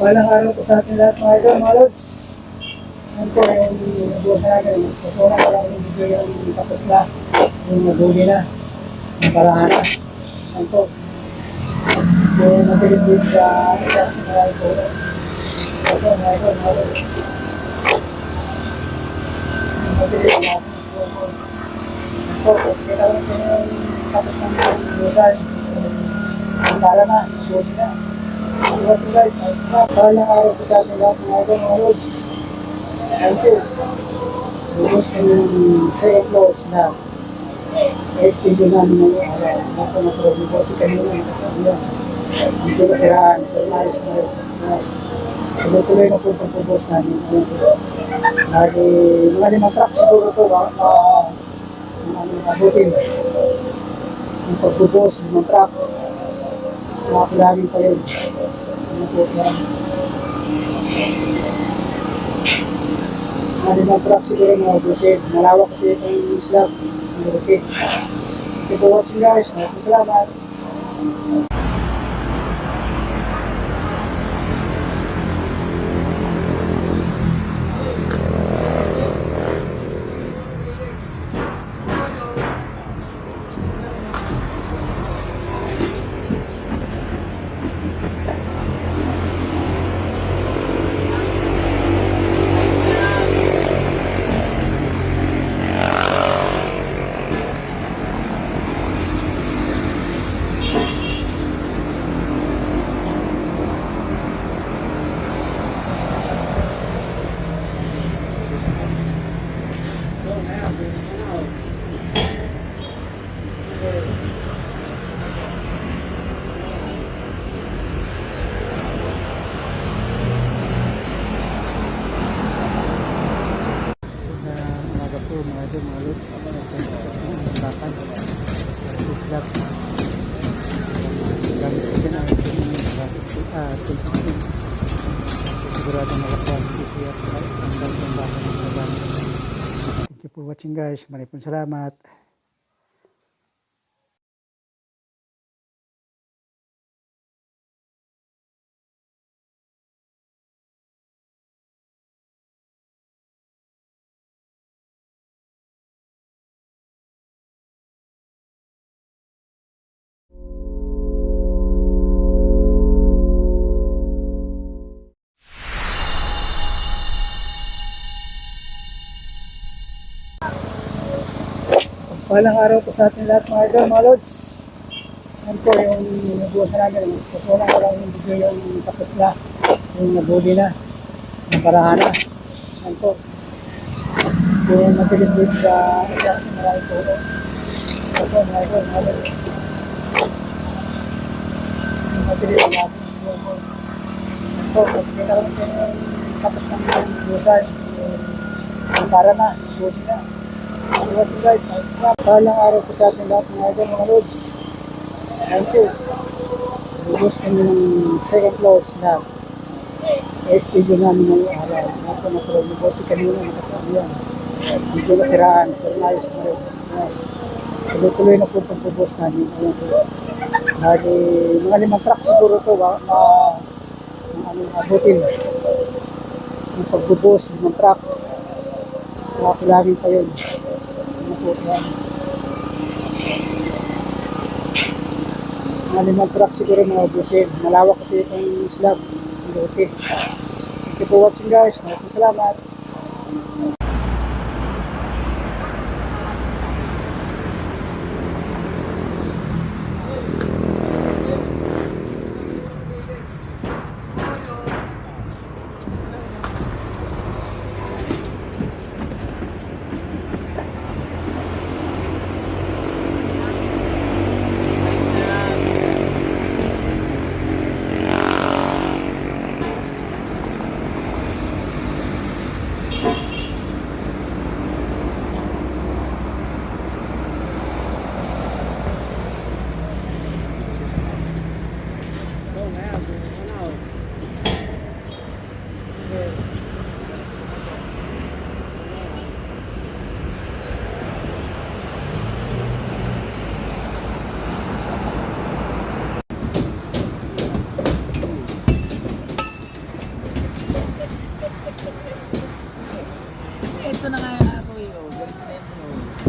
Walang araw po sa ating lahat mga idol, mga lods. Yan po yung buwas natin. Pagkulang ko lang yung video yung tapos na, yung nabuli na, yung parahan na. Yan po. Yung nabilib din sa maraming po. Yan po mga idol, mga lods. Yung nabilib na. Yan po, kita ko sa inyo yung tapos na yung buwasan. Yung para na, nabuli na. Watching guys, parang araw po sa ating lahat mga idol, mga lods. Thank you. Bukas ko yung second floors na schedule namin ngayon. Ako na po, buti kanina. Hindi ko siraan. Pero maayos na rin. Tuloy-tuloy na po pagpubos namin. Lagi, mga 5 truck siguro ito. Abutin. Yung pagpubos, 5 truck. Makakilagin pa yun. Ano po yan? Malimang truck siguro mga busit. Malawak kasi itong slab. Malaki. Thank you for watching guys. Maraming salamat. Mga idol, mga lods, bakal sa slab gamit ko din ang 12 sigurado makakuha ng TPR at saka standard ng bakal ng nagamit. Thank you for watching guys, maraming salamat. Walang araw po sa ating lahat mga idol, mga lods. Yan po yung nabuwasan namin. Pagkulang ko lang yung video yung tapos na, yung nabuli na, yung parahan na. Yan po. Yung nabilib din sa maraming po. Yan po mga idol, mga lods. Yung nabilib na. Yan po, kita ko sa inyo yung tapos na yung buwasan, yung para na, nabuli na. Watching guys, palang araw po sa ating lahat mga idol, mga lods. Thank you. Bubos kami ng second floors na schedule namin ngayong araw. Ako na po, buti kanina nakatabihan. Hindi ko nasiraan, pero maayos na rin. Tuloy-tuloy na po pagpubos namin. Lagi, mga 5 truck siguro ito, abutin. Yung pagbubos, 5 truck. Makakilagin pa yun. Mga 5 truck siguro mga busit. Malawak kasi itong slab. Malaki. Thank you for watching guys. Maraming salamat. Ito na nga ako eh. Oh. Ganito na ito. Oh.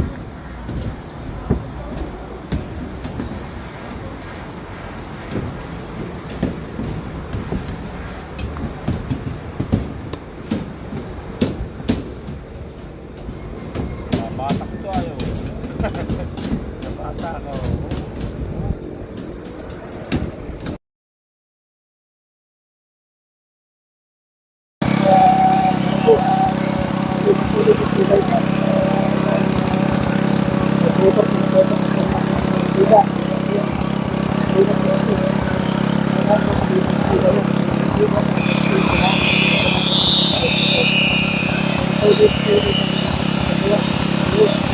Bata ko to ayaw. Bata ko. Thank you.